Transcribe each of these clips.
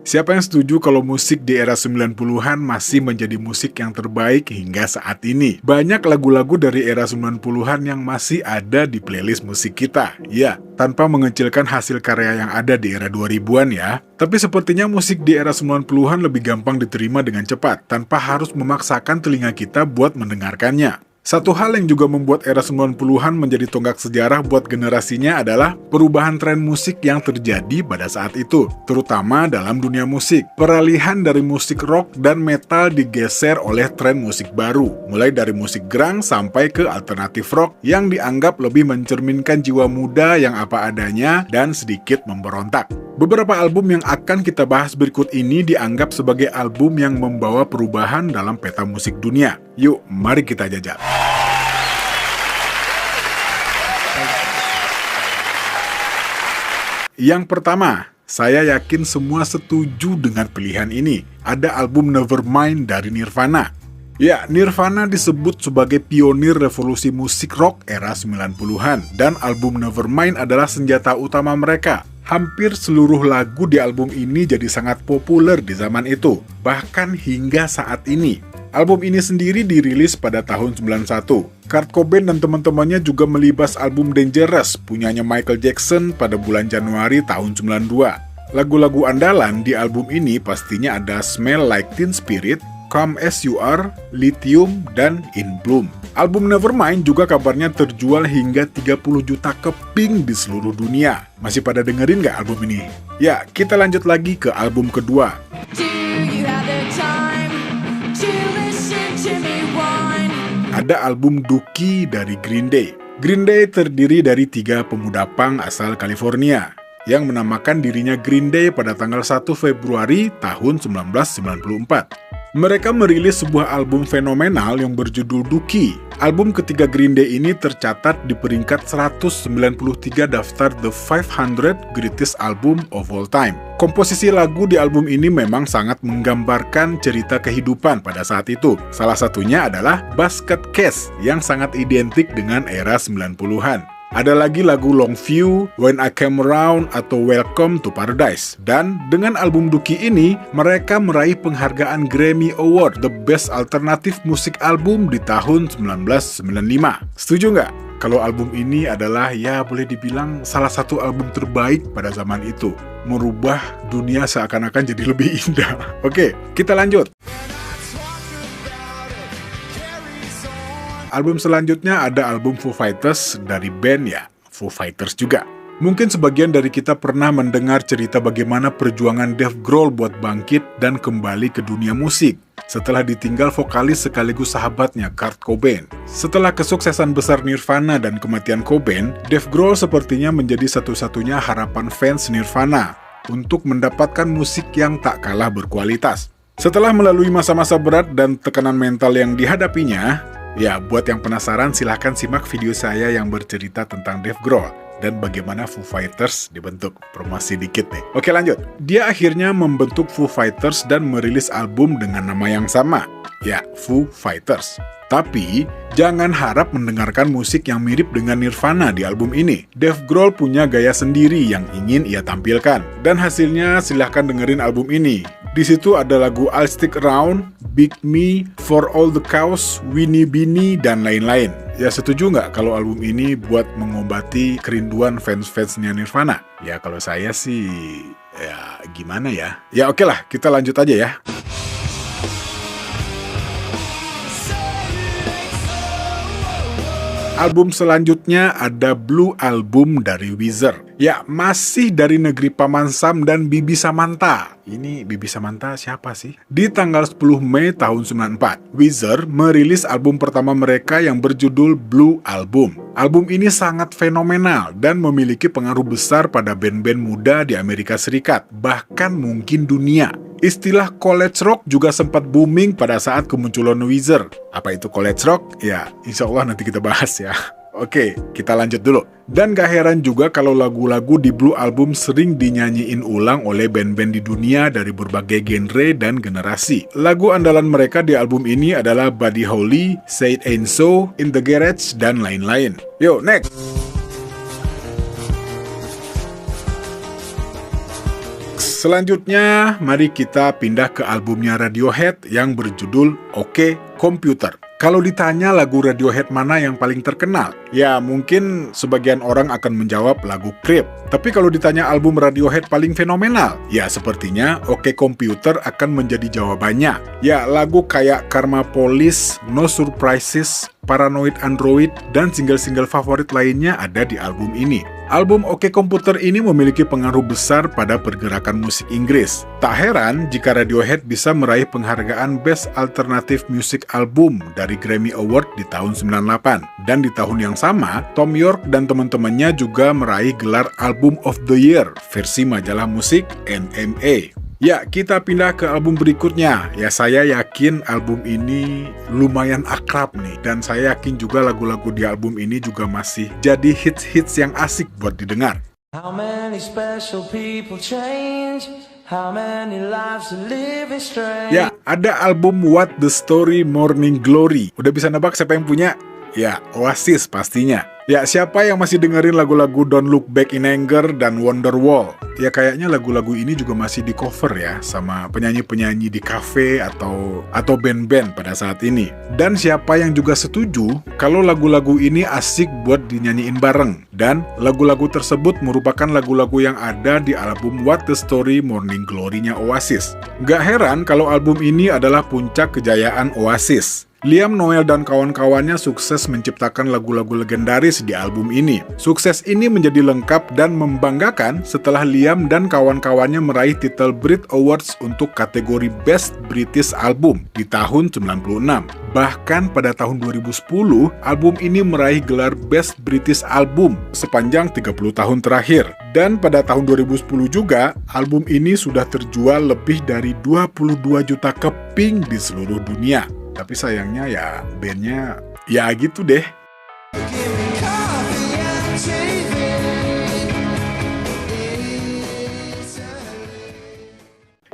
Siapa yang setuju kalau musik di era 90-an masih menjadi musik yang terbaik hingga saat ini? Banyak lagu-lagu dari era 90-an yang masih ada di playlist musik kita. Ya, tanpa mengecilkan hasil karya yang ada di era 2000-an ya. Tapi sepertinya musik di era 90-an lebih gampang diterima dengan cepat, tanpa harus memaksakan telinga kita buat mendengarkannya. Satu hal yang juga membuat era 90-an menjadi tonggak sejarah buat generasinya adalah perubahan tren musik yang terjadi pada saat itu, terutama dalam dunia musik. Peralihan dari musik rock dan metal digeser oleh tren musik baru, mulai dari musik grunge sampai ke alternatif rock yang dianggap lebih mencerminkan jiwa muda yang apa adanya dan sedikit memberontak. Beberapa album yang akan kita bahas berikut ini dianggap sebagai album yang membawa perubahan dalam peta musik dunia. Yuk, mari kita jajal. Yang pertama, saya yakin semua setuju dengan pilihan ini. Ada album Nevermind dari Nirvana. Ya, Nirvana disebut sebagai pionir revolusi musik rock era 90-an, dan album Nevermind adalah senjata utama mereka. Hampir seluruh lagu di album ini jadi sangat populer di zaman itu, bahkan hingga saat ini. Album ini sendiri dirilis pada tahun 91. Kurt Cobain dan teman-temannya juga melibas album Dangerous, punyanya Michael Jackson pada bulan Januari tahun 92. Lagu-lagu andalan di album ini pastinya ada Smell Like Teen Spirit, Come As You Are, Lithium, dan In Bloom. Album Nevermind juga kabarnya terjual hingga 30 juta keping di seluruh dunia. Masih pada dengerin nggak album ini? Ya, kita lanjut lagi ke album kedua. Ada album Dookie dari Green Day. Green Day terdiri dari 3 pemuda punk asal California yang menamakan dirinya Green Day pada tanggal 1 Februari tahun 1994. Mereka merilis sebuah album fenomenal yang berjudul Dookie. Album ketiga Green Day ini tercatat di peringkat 193 daftar The 500 Greatest Album of All Time. Komposisi lagu di album ini memang sangat menggambarkan cerita kehidupan pada saat itu. Salah satunya adalah Basket Case yang sangat identik dengan era 90-an. Ada lagi lagu Longview, When I Came Around, atau Welcome to Paradise. Dan dengan album Dookie ini, mereka meraih penghargaan Grammy Award The Best Alternative Music Album di tahun 1995. Setuju nggak? Kalau album ini adalah, ya boleh dibilang, salah satu album terbaik pada zaman itu. Merubah dunia seakan-akan jadi lebih indah. Oke, kita lanjut. Album selanjutnya ada album Foo Fighters dari band ya, Foo Fighters juga. Mungkin sebagian dari kita pernah mendengar cerita bagaimana perjuangan Dave Grohl buat bangkit dan kembali ke dunia musik setelah ditinggal vokalis sekaligus sahabatnya Kurt Cobain. Setelah kesuksesan besar Nirvana dan kematian Cobain, Dave Grohl sepertinya menjadi satu-satunya harapan fans Nirvana untuk mendapatkan musik yang tak kalah berkualitas. Setelah melalui masa-masa berat dan tekanan mental yang dihadapinya, ya, buat yang penasaran silahkan simak video saya yang bercerita tentang Dave Grohl dan bagaimana Foo Fighters dibentuk. Promosi dikit nih. Oke, lanjut. Dia akhirnya membentuk Foo Fighters dan merilis album dengan nama yang sama. Ya, Foo Fighters. Tapi, jangan harap mendengarkan musik yang mirip dengan Nirvana di album ini. Dave Grohl punya gaya sendiri yang ingin ia tampilkan. Dan hasilnya silahkan dengerin album ini. Di situ ada lagu I'll Stick Around, Big Me, For All the Cows, Winnie Beanie, dan lain-lain. Ya, setuju nggak kalau album ini buat mengobati kerinduan fans-fansnya Nirvana? Ya, kalau saya sih, ya gimana ya? Ya oke lah, kita lanjut aja ya. Album selanjutnya ada Blue Album dari Weezer. Ya, masih dari negeri Paman Sam dan Bibi Samantha. Ini Bibi Samantha siapa sih? Di tanggal 10 Mei tahun 94, Weezer merilis album pertama mereka yang berjudul Blue Album. Album ini sangat fenomenal dan memiliki pengaruh besar pada band-band muda di Amerika Serikat, bahkan mungkin dunia. Istilah college rock juga sempat booming pada saat kemunculan Weezer. Apa itu college rock? Ya, insya Allah nanti kita bahas ya. Oke, kita lanjut dulu. Dan gak heran juga kalau lagu-lagu di Blue Album sering dinyanyiin ulang oleh band-band di dunia dari berbagai genre dan generasi. Lagu andalan mereka di album ini adalah Buddy Holly, Say It Ain't So, In The Garage, dan lain-lain. Yo, next! selanjutnya mari kita pindah ke albumnya Radiohead yang berjudul OK Computer. Kalau ditanya lagu Radiohead mana yang paling terkenal, ya mungkin sebagian orang akan menjawab lagu Creep. Tapi kalau ditanya album Radiohead paling fenomenal, ya sepertinya OK Computer akan menjadi jawabannya. Ya lagu kayak Karma Police, No Surprises, Paranoid Android, dan single-single favorit lainnya ada di album ini. Album OK Computer ini memiliki pengaruh besar pada pergerakan musik Inggris. Tak heran jika Radiohead bisa meraih penghargaan Best Alternative Music Album dari Grammy Award di tahun 98. Dan di tahun yang sama, Thom Yorke dan teman-temannya juga meraih gelar Album of the Year versi majalah musik NME. Ya, kita pindah ke album berikutnya. Ya, saya yakin album ini lumayan akrab nih. Dan saya yakin juga lagu-lagu di album ini juga masih jadi hits-hits yang asik buat didengar. How many special people change? How many lives are living strange? Ya, ada album What the Story Morning Glory. Udah bisa nebak siapa yang punya? Ya, Oasis pastinya. Ya, siapa yang masih dengerin lagu-lagu Don't Look Back in Anger dan Wonderwall? Ya, kayaknya lagu-lagu ini juga masih di cover ya sama penyanyi-penyanyi di kafe atau band-band pada saat ini. Dan siapa yang juga setuju kalau lagu-lagu ini asik buat dinyanyiin bareng. Dan lagu-lagu tersebut merupakan lagu-lagu yang ada di album What the Story Morning Glory-nya Oasis. Gak heran kalau album ini adalah puncak kejayaan Oasis. Liam, Noel, dan kawan-kawannya sukses menciptakan lagu-lagu legendaris di album ini. Sukses ini menjadi lengkap dan membanggakan setelah Liam dan kawan-kawannya meraih titel Brit Awards untuk kategori Best British Album di tahun 96. Bahkan pada tahun 2010, album ini meraih gelar Best British Album sepanjang 30 tahun terakhir. Dan pada tahun 2010 juga, album ini sudah terjual lebih dari 22 juta keping di seluruh dunia. Tapi sayangnya ya bandnya ya gitu deh.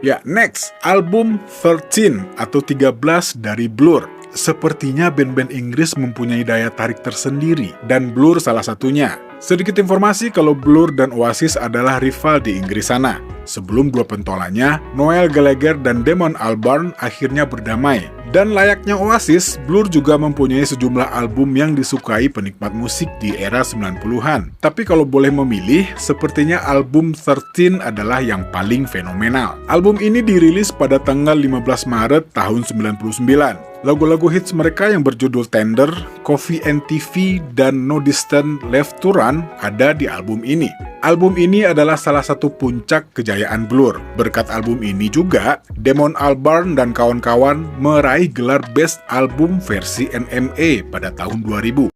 Ya, next, album 13 atau 13 dari Blur. Sepertinya band-band Inggris mempunyai daya tarik tersendiri, dan Blur salah satunya. Sedikit informasi kalau Blur dan Oasis adalah rival di Inggris sana. Sebelum dua pentolannya, Noel Gallagher dan Damon Albarn akhirnya berdamai. Dan layaknya Oasis, Blur juga mempunyai sejumlah album yang disukai penikmat musik di era 90-an. Tapi kalau boleh memilih, sepertinya album 13 adalah yang paling fenomenal. Album ini dirilis pada tanggal 15 Maret tahun 99. Lagu-lagu hits mereka yang berjudul Tender, Coffee and TV, dan No Distance Left to Run ada di album ini. Album ini adalah salah satu puncak kejayaan Blur. Berkat album ini juga, Damon Albarn dan kawan-kawan meraih gelar Best Album versi NME pada tahun 2000.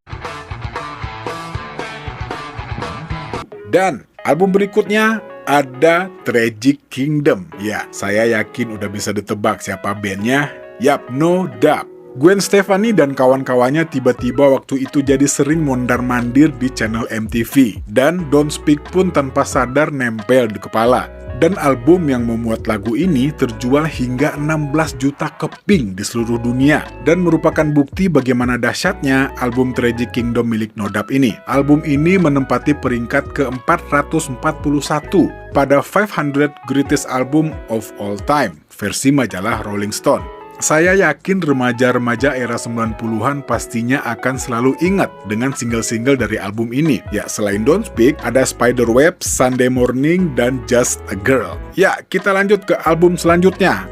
Dan album berikutnya ada Tragic Kingdom. Ya, saya yakin udah bisa ditebak siapa bandnya. Yap, No Doubt. Gwen Stefani dan kawan-kawannya tiba-tiba waktu itu jadi sering mondar-mandir di channel MTV. Dan Don't Speak pun tanpa sadar nempel di kepala. Dan album yang memuat lagu ini terjual hingga 16 juta keping di seluruh dunia. Dan merupakan bukti bagaimana dahsyatnya album Tragic Kingdom milik No Doubt ini. Album ini menempati peringkat ke-441 pada 500 Greatest Album of All Time, versi majalah Rolling Stone. Saya yakin remaja-remaja era 90-an pastinya akan selalu ingat dengan single-single dari album ini. Ya, selain Don't Speak, ada Spiderweb, Sunday Morning, dan Just a Girl. Ya, kita lanjut ke album selanjutnya.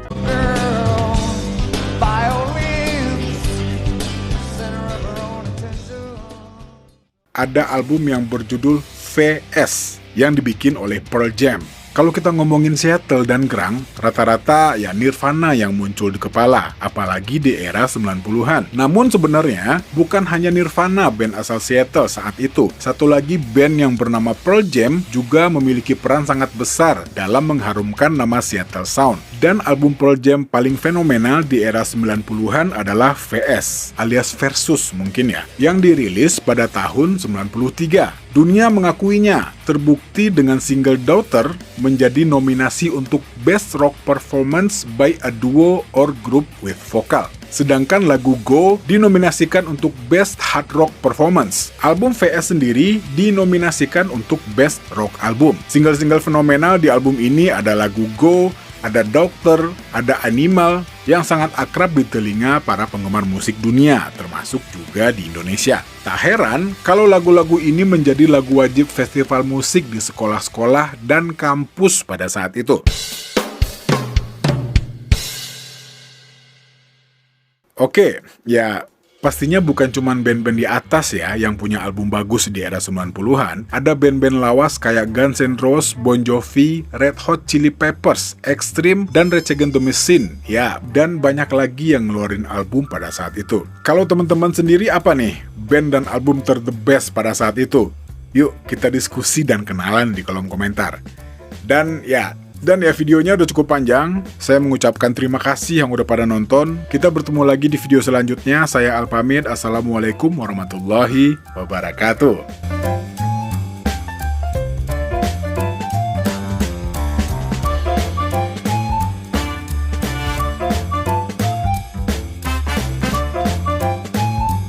Ada album yang berjudul VS yang dibikin oleh Pearl Jam. Kalau kita ngomongin Seattle dan grunge, rata-rata ya Nirvana yang muncul di kepala, apalagi di era 90-an. Namun sebenarnya, bukan hanya Nirvana band asal Seattle saat itu. Satu lagi band yang bernama Pearl Jam juga memiliki peran sangat besar dalam mengharumkan nama Seattle Sound. Dan album Pearl Jam paling fenomenal di era 90-an adalah VS, alias Versus mungkin ya, yang dirilis pada tahun 93. Dunia mengakuinya, terbukti dengan single Daughter menjadi nominasi untuk Best Rock Performance by a Duo or Group with Vocal. Sedangkan lagu Go dinominasikan untuk Best Hard Rock Performance. Album VS sendiri dinominasikan untuk Best Rock Album. Single-single fenomenal di album ini ada lagu Go, ada Doctor, ada Animal, yang sangat akrab di telinga para penggemar musik dunia, termasuk juga di Indonesia. Tak heran kalau lagu-lagu ini menjadi lagu wajib festival musik di sekolah-sekolah dan kampus pada saat itu. Oke, ya pastinya bukan cuma band-band di atas ya yang punya album bagus di era 90-an. Ada band-band lawas kayak Guns N' Roses, Bon Jovi, Red Hot Chili Peppers, Extreme, dan Rage Against the Machine. Ya, dan banyak lagi yang ngeluarin album pada saat itu. Kalau teman-teman sendiri apa nih band dan album ter-the best pada saat itu? Yuk kita diskusi dan kenalan di kolom komentar. Dan ya videonya udah cukup panjang. Saya mengucapkan terima kasih yang udah pada nonton. Kita bertemu lagi di video selanjutnya. Saya Al pamit. Assalamualaikum warahmatullahi wabarakatuh.